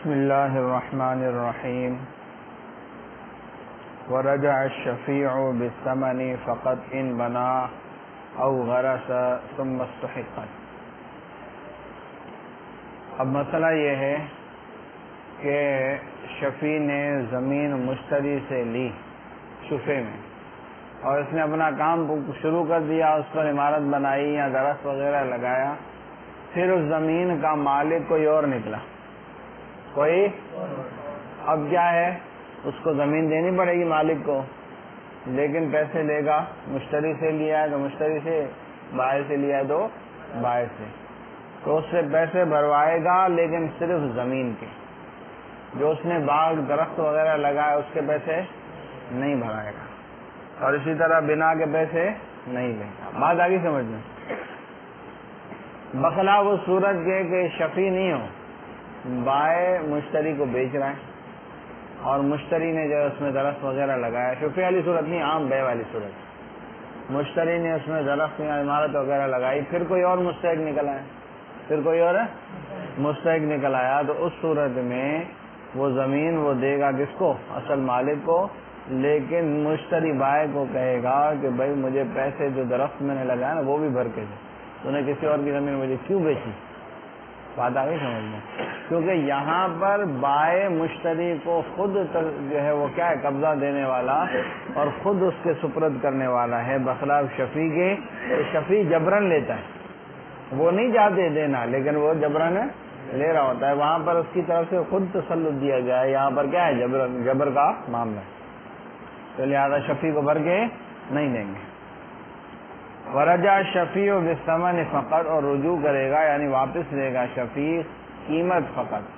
بسم اللہ الرحمن الرحیم ورجع الشفیع بالثمن فقط ان بنا او غرس ثم استحقت۔ اب مسئلہ یہ ہے کہ شفیع نے زمین مشتری سے لی شفے میں، اور اس نے اپنا کام شروع کر دیا، اس پر عمارت بنائی یا درخت وغیرہ لگایا، پھر اس زمین کا مالک کوئی اور نکلا، کوئی اب کیا ہے، اس کو زمین دینی پڑے گی مالک کو، لیکن پیسے لے گا، مشتری سے لیا ہے تو مشتری سے، بائر سے لیا ہے تو بائر سے، تو اس سے پیسے بھروائے گا، لیکن صرف زمین کے، جو اس نے باغ درخت وغیرہ لگائے اس کے پیسے نہیں بھرائے گا، اور اسی طرح بنا کے پیسے نہیں لے گا۔ بات آگے سمجھ میں، بخلاف وہ صورت کے کہ شفیع نہیں ہو، بائع مشتری کو بیچ رہا ہے اور مشتری نے جو اس میں درخت وغیرہ لگایا، شفیع والی صورت نہیں، عام بے والی صورت، مشتری نے اس میں درخت یا عمارت وغیرہ لگائی، پھر کوئی اور مستحق نکل آیا، پھر کوئی اور مستحق نکل آیا، تو اس صورت میں وہ زمین وہ دے گا کس کو، اصل مالک کو، لیکن مشتری بائع کو کہے گا کہ بھائی مجھے پیسے جو درخت میں نے لگایا نا وہ بھی بھر کے دے، تو نے کسی اور کی زمین مجھے کیوں بیچی؟ بات آ گئی سمجھ میں، کیونکہ یہاں پر بائع مشتری کو خود جو ہے وہ کیا ہے، قبضہ دینے والا اور خود اس کے سپرد کرنے والا ہے، بخلاف شفیع کے، شفیع جبرن لیتا ہے، وہ نہیں چاہتے دینا لیکن وہ جبرن لے رہا ہوتا ہے، وہاں پر اس کی طرف سے خود تسلط دیا گیا ہے، یہاں پر کیا ہے، جبر کا معاملہ ہے، تو لہٰذا شفیع کو بھر کے نہیں دیں گے۔ ورجع شفیع بالثمن فقط، اور رجوع کرے گا یعنی واپس لے گا شفیع قیمت فقط،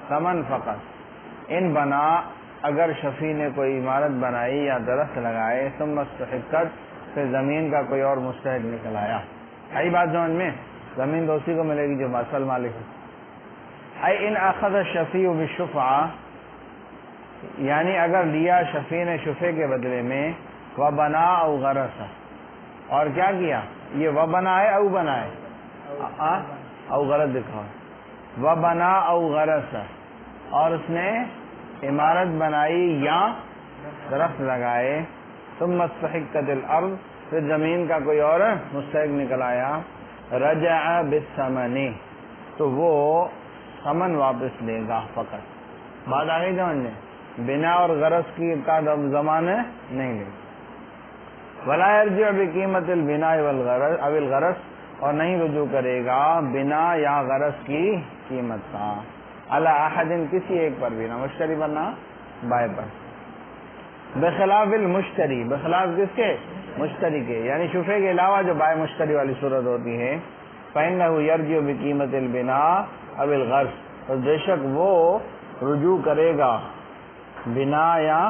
ثمن فقط، ان بنا اگر شفیع نے کوئی عمارت بنائی یا درخت لگائے، ثم استحقت، پھر زمین کا کوئی اور مستحق نکل آیا۔ آئی بات سمجھ میں، زمین تو اسی کو ملے گی جو اصل مالک ہے۔ اے ان اخذ الشفیع بالشفعہ، یعنی اگر لیا شفیع نے شفے کے بدلے میں، وبنا او غرس، اور کیا کیا، یہ وبنا ہے او بنا ہے، او غرض دکھاؤ، وبنا او غرس، اور اس نے عمارت بنائی یا درخت لگائے، ثم استحقت الارض، پھر زمین کا کوئی اور مستحق نکل آیا، رجع بالثمن، تو وہ ثمن واپس لے گا فقط۔ بات آگئی سمجھ میں، بنا اور غرض کی کا زمان نہیں لے گا۔ ولا يرجع بقیمت البناء والغرض او الغرض، اور نہیں رجوع کرے گا بنا یا غرض کی قیمت کا، علی احد، کسی ایک پر بھی، نہ مشتری پر نہ بائع پر، بخلاف المشتری، بخلاف کس کے، مشتری کے، یعنی شفے کے علاوہ جو بائع مشتری والی صورت ہوتی ہے، فإنه يرجع بقیمت البناء او الغرض، تو بے شک وہ رجوع کرے گا بنا یا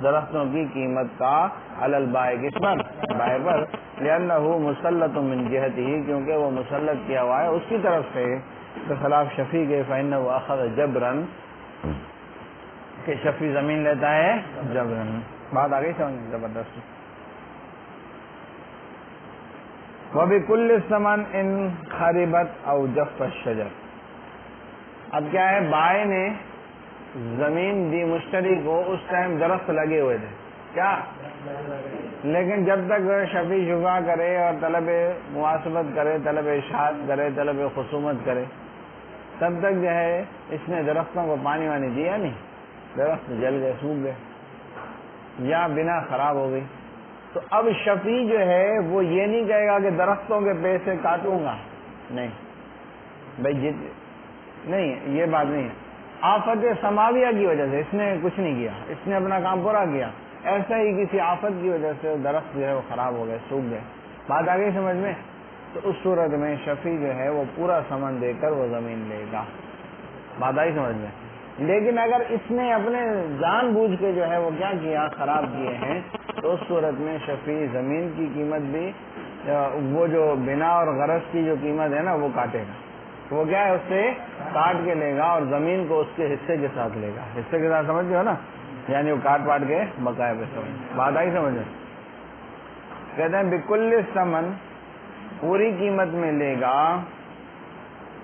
درختوں کی قیمت کا، علی البائع، کس پر، بائع پر، لأنہ مسلط من جہتہ، کیونکہ وہ مسلط کیا ہوا ہے اس کی طرف سے، بخلاف شفیع کے، فإنہ اخذ جبرن، کہ شفیع زمین لیتا ہے جبرن۔ بات آ گئی سمجھ زبردست۔ وبکل الثمن ان خربت او جف الشجر، اب کیا ہے، بائع نے زمین دی مشتری کو، اس ٹائم درخت لگے ہوئے تھے، کیا، لیکن جب تک شفیع شفا کرے اور طلب مواسبت کرے، طلب اشاعت کرے، طلب خصومت کرے، تب تک جو ہے اس نے درختوں کو پانی وانی دیا نہیں، درخت جل گئے، سوکھ گئے، یا بنا خراب ہو گئی، تو اب شفیع جو ہے وہ یہ نہیں کہے گا کہ درختوں کے پیسے کاٹوں گا، نہیں بھائی، نہیں، یہ بات نہیں ہے، آفت سماویہ کی وجہ سے اس نے کچھ نہیں کیا، اس نے اپنا کام پورا کیا، ایسا ہی کسی آفت کی وجہ سے درخت جو ہے وہ خراب ہو گئے، سوکھ گئے، بات آ گئی سمجھ میں، تو اس صورت میں شفیع جو ہے وہ پورا ثمن دے کر وہ زمین لے گا، بات آئی سمجھ میں۔ لیکن اگر اس نے اپنے جان بوجھ کے جو ہے وہ کیا کیا، خراب کیے ہیں، تو اس صورت میں شفیع زمین کی قیمت بھی، وہ جو بنا اور غرض کی جو قیمت ہے نا وہ کاٹے گا، وہ کیا ہے، اس سے کاٹ کے لے گا، اور زمین کو اس کے حصے کے ساتھ لے گا، حصے کے ساتھ سمجھتے ہو نا، یعنی وہ کاٹ پاٹ کے بقایا پہ سمجھ، بات آئی سمجھ میں۔ کہتے ہیں بکل ثمن، پوری قیمت میں لے گا،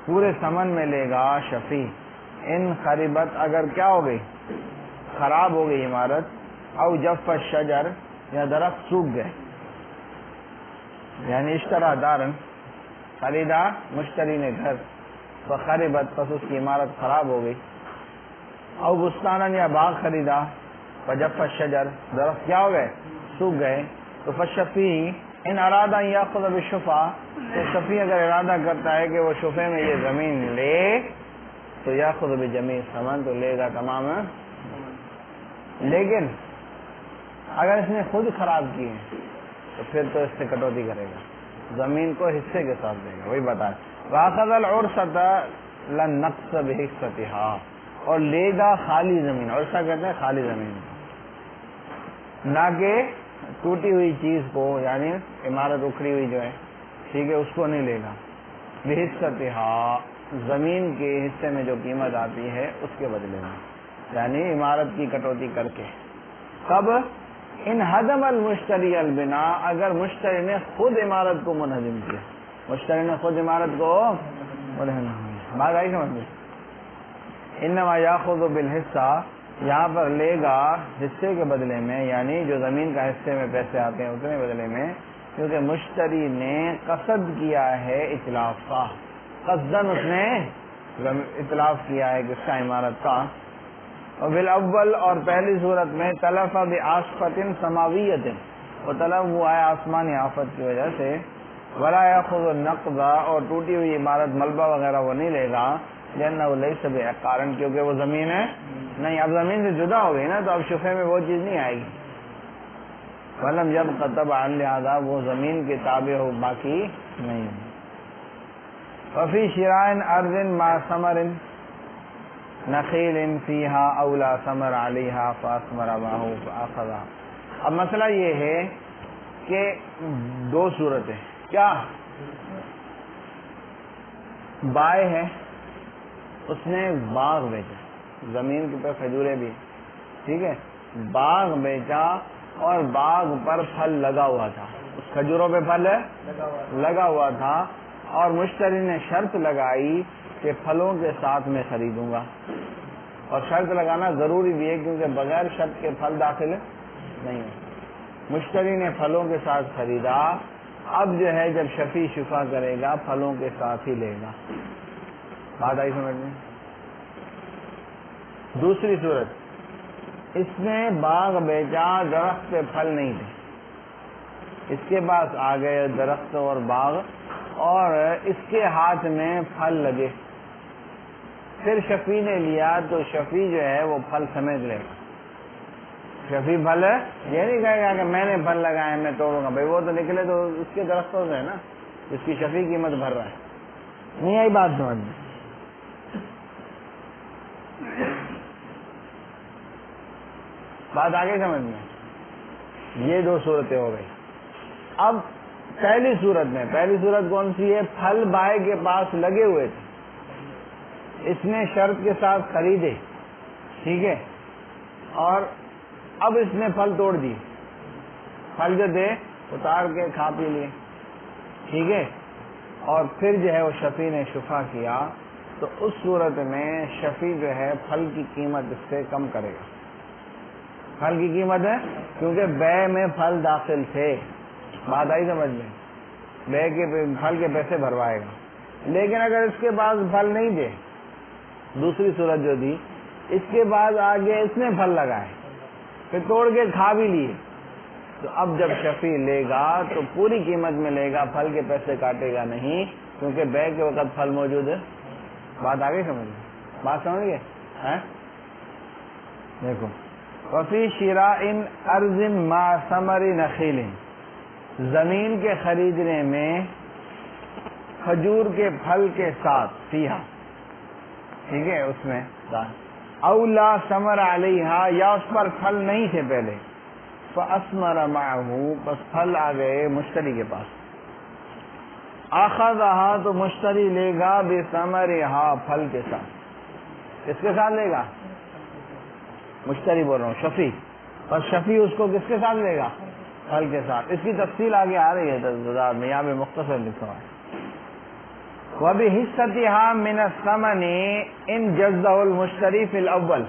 پورے ثمن میں لے گا شفیع، ان خربت اگر کیا ہو گئی خراب ہو گئی عمارت، او جف الشجر یا درخت سوکھ گئے، یعنی اشترا دارن خریدا مشتری نے گھر، فخربت پس اس کی عمارت خراب ہو گئی، او بستانن یا باغ خریدا، فجف الشجر درخت کیا ہو گئے سوکھ گئے، تو فشفی ان ارادہ یاخذ بالشفع، تو شفیع اگر ارادہ کرتا ہے کہ وہ شفع میں یہ زمین لے تو یاخذ بجمیع ثمن، تو لے گا تمام، لیکن اگر اس نے خود خراب کی ہے تو پھر تو اس سے کٹوتی کرے گا، زمین کو حصے کے ساتھ دے گا، وہی بتا واخذ العرصۃ لن نقص بحصتها، اور لے گا خالی زمین، عرصہ کہتے ہیں خالی زمین، نہ کہ ٹوٹی ہوئی چیز کو، یعنی عمارت اکھڑی ہوئی جو ہے ٹھیک ہے اس کو نہیں لے گا، بحصتها زمین کے حصے میں جو قیمت آتی ہے اس کے بدلے میں، یعنی عمارت کی کٹوتی کر کے۔ کب؟ ان ہدم المشتری البناء، اگر مشتری نے خود عمارت کو منہدم کیا، مشتری نے خود عمارت کو منہدم کیا، بات آئی سمجھ میں؟ انما یاخذ بالحصہ، یہاں پر لے گا حصے کے بدلے میں، یعنی جو زمین کا حصے میں پیسے آتے ہیں اتنے بدلے میں، کیونکہ مشتری نے قصد کیا ہے اتلاف کا، قصدن اس نے اتلاف کیا ہے کس کا عمارت کا، اور بالاول اور پہلی صورت میں تلف بعاصفۃ سماویۃ، وہ تلف ہوا ہے آسمانی آفت کی وجہ سے، ولا یاخذ النقض، اور ٹوٹی ہوئی عمارت ملبہ وغیرہ وہ نہیں لے گا، لأنہ لیس بعقار، کیونکہ وہ زمین ہے نہیں، اب زمین سے جدا ہو گئی نا تو اب شفع میں وہ چیز نہیں آئے گی، ولم یبق تبعا، لہذا وہ زمین کے تابع ہو باقی نہیں۔ وفی شراء ارض مع ثمر نخیل فیہا اولا ثمر علیہا فاثمر اباہ فاخذا۔ اب مسئلہ یہ ہے کہ دو صورتیں، کیا بائے ہے، اس نے باغ بیچا، زمین کے پر کھجورے بھی ٹھیک ہے، باغ بیچا اور باغ پر پھل لگا ہوا تھا، اس کھجوروں پہ پھل لگا ہوا تھا، اور مشتری نے شرط لگائی کہ پھلوں کے ساتھ میں خریدوں گا، اور شرط لگانا ضروری بھی ہے کیونکہ بغیر شرط کے پھل داخل نہیں ہو۔ مشتری نے پھلوں کے ساتھ خریدا، اب جو ہے جب شفیع شفا کرے گا پھلوں کے ساتھ ہی لے گا، بات آئی سمجھ میں؟ دوسری صورت، اس نے باغ بیچا، درخت پہ پھل نہیں تھے، اس کے پاس آ گئے درخت اور باغ اور اس کے ہاتھ میں پھل لگے، پھر شفیع نے لیا تو شفیع جو ہے وہ پھل سمیت لے گا، شفیع پھل یہ نہیں کہے گا کہ میں نے پھل لگائے میں توڑوں گا، بھائی وہ تو نکلے تو اس کے درختوں سے ہے نا، اس کی شفیع قیمت بھر رہا ہے، نہیں آئی بات سمجھ میں؟ بات آگے سمجھ میں؟ یہ دو صورتیں ہو گئی۔ اب پہلی صورت میں، پہلی صورت کون سی ہے؟ پھل بائے کے پاس لگے ہوئے تھے، اس نے شرط کے ساتھ خریدے ٹھیک ہے، اور اب اس نے پھل توڑ دیے، پھل جو دے اتار کے کھا پی لیے ٹھیک ہے، اور پھر جو ہے وہ شفیع نے شفا کیا، تو اس صورت میں شفیع جو ہے پھل کی قیمت اس سے کم کرے گا، پھل کی قیمت ہے کیونکہ بے میں پھل داخل تھے، بات آئی سمجھ میں؟ بے کے پھل کے پیسے بھروائے گا، لیکن اگر اس کے پاس پھل نہیں دے، دوسری صورت جو دی، اس کے بعد آگے اس نے پھل لگائے پھر توڑ کے کھا بھی لیے، تو اب جب شفیع لے گا تو پوری قیمت میں لے گا، پھل کے پیسے کاٹے گا نہیں، کیونکہ بے کے وقت پھل موجود ہے، بات آگے سمجھ میں؟ بات سمجھ گئے؟ دیکھو، وفی شراء ارض مع ثمر نخیل، زمین کے خریدنے میں کھجور کے پھل کے ساتھ، فیہا ٹھیک ہے، اس میں اولا ثمر علیہا، یا اس پر پھل نہیں تھے پہلے، فاثمر معہ، بس پھل آ گئے مشتری کے پاس، اخذہا تو مشتری لے گا بثمرہا، پھل کے ساتھ، کس کے ساتھ لے گا؟ مشتری بول رہا ہوں، شفیع، اور شفیع اس کو کس کے ساتھ لے گا؟ پھل کے ساتھ۔ اس کی تفصیل آگے آ رہی ہے تفصیلات میں، یہاں پہ مختصر لکھا ہے۔ وَبِحِصَّتِهَا مِنَ الثَّمَنِ إِنْ جَزَّهُ الْمُشْتَرِي فِي الْأَوَّلِ،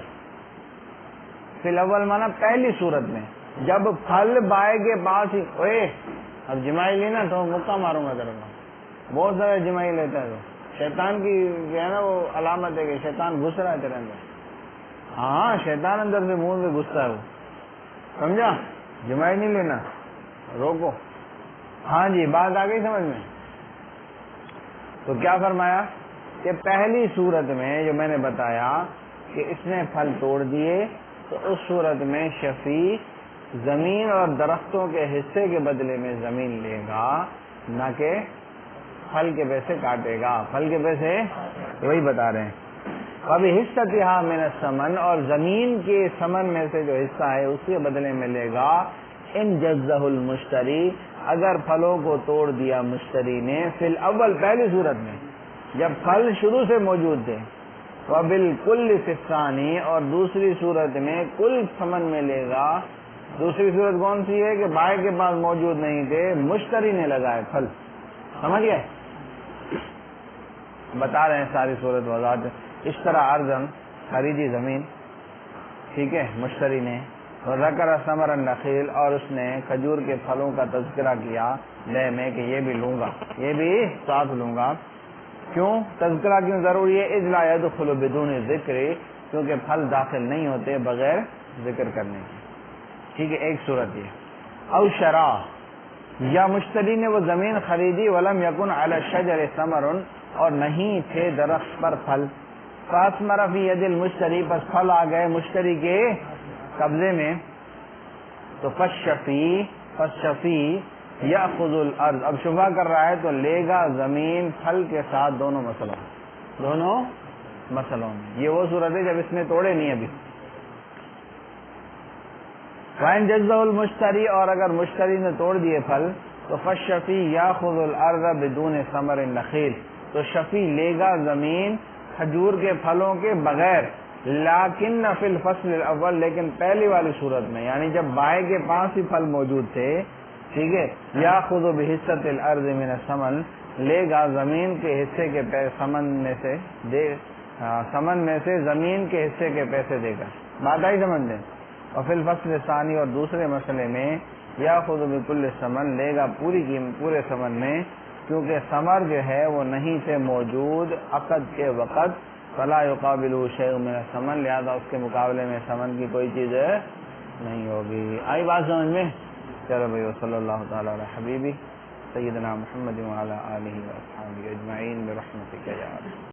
فی الاول مانا پہلی صورت میں، جب پھل بائے کے پاس ہی اب جمائی لی نا تو مکہ ماروں گا تیرے کو، بہت زیادہ جمائی لیتا ہے تو شیطان کی جو ہے نا وہ علامت ہے کہ شیطان گھس رہا ہے تیرے اندر. ہاں شیطان اندر سے منہ میں گھستا ہے وہ، سمجھا؟ جمائی نہیں لینا، روکو. ہاں جی بات آ گئی سمجھ میں؟ تو کیا فرمایا کہ پہلی صورت میں جو میں نے بتایا کہ اس نے پھل توڑ دیے تو اس صورت میں شفیع زمین اور درختوں کے حصے کے بدلے میں زمین لے گا، نہ کہ پھل کے پیسے کاٹے گا. پھل کے پیسے وہی بتا رہے ہیں. ابھی حصتها من الثمن، اور زمین کے ثمن میں سے جو حصہ ہے اس کے بدلے میں لے گا. ان جزہ المشتری، اگر پھلوں کو توڑ دیا مشتری نے فی الاول پہلی صورت میں جب پھل شروع سے موجود تھے، وبالکل فی الثانی، اور دوسری صورت میں کل ثمن میں لے گا. دوسری صورت کون سی ہے کہ بائع کے پاس موجود نہیں تھے، مشتری نے لگائے پھل. سمجھ گئے؟ بتا رہے ہیں ساری صورت وضاحت. اس طرح ارضن خریدی زمین، ٹھیک ہے، مشتری نے، اور ذکر ثمر النخیل، اور اس نے کھجور کے پھلوں کا تذکرہ کیا لے میں کہ یہ بھی لوں گا، یہ بھی ساتھ لوں گا. کیوں تذکرہ کیوں ضروری ہے؟ اذ لا يدخل بدون ذکر، کیونکہ پھل داخل نہیں ہوتے بغیر ذکر کرنے کے. ٹھیک ہے، ایک صورت یہ. او شرع، یا مشتری نے وہ زمین خریدی ولم یکن علی الشجر ثمر، اور نہیں تھے درخت پر پھل. فاثمر فی ید المشتری، پس پھل آ گئے مشتری کے قبضے میں. تو فالشفیع یاخذ الارض، اب شبہ کر رہا ہے تو لے گا زمین پھل کے ساتھ دونوں مسئلوں میں. یہ وہ صورت ہے جب اس نے توڑے نہیں ابھی. وَإِنْ جَزَّهُ الْمُشْتَرِي، اور اگر مشتری نے توڑ دیے پھل تو فالشفیع یاخذ الارض بدون ثمر النخیل، تو شفیع لے گا زمین کھجور کے پھلوں کے بغیر. لیکن فی الفصل الاول، لیکن پہلی والی صورت میں، یعنی جب بائع کے پاس ہی پھل موجود تھے، ٹھیک ہے، یاخذ بحصۃ الارض من الثمن، لے گا زمین کے حصے کے ثمن میں سے زمین کے حصے کے پیسے دے گا. بات آئی سمجھ لیں. اور فی الفصل ثانی، اور دوسرے مسئلے میں یاخذ بکل ثمن، لے گا پورے ثمن میں، کیونکہ ثمر جو ہے وہ نہیں تھے موجود عقد کے وقت. فلا یقابلہ شیء من الثمن، لہذا اس کے مقابلے میں ثمن کی کوئی چیز نہیں ہوگی. آئی بات سمجھ میں؟ چلو بھائی، صلی اللہ تعالی علی حبیبی سیدنا محمد وعلی آلہ واصحابہ اجمعین برحمتک یا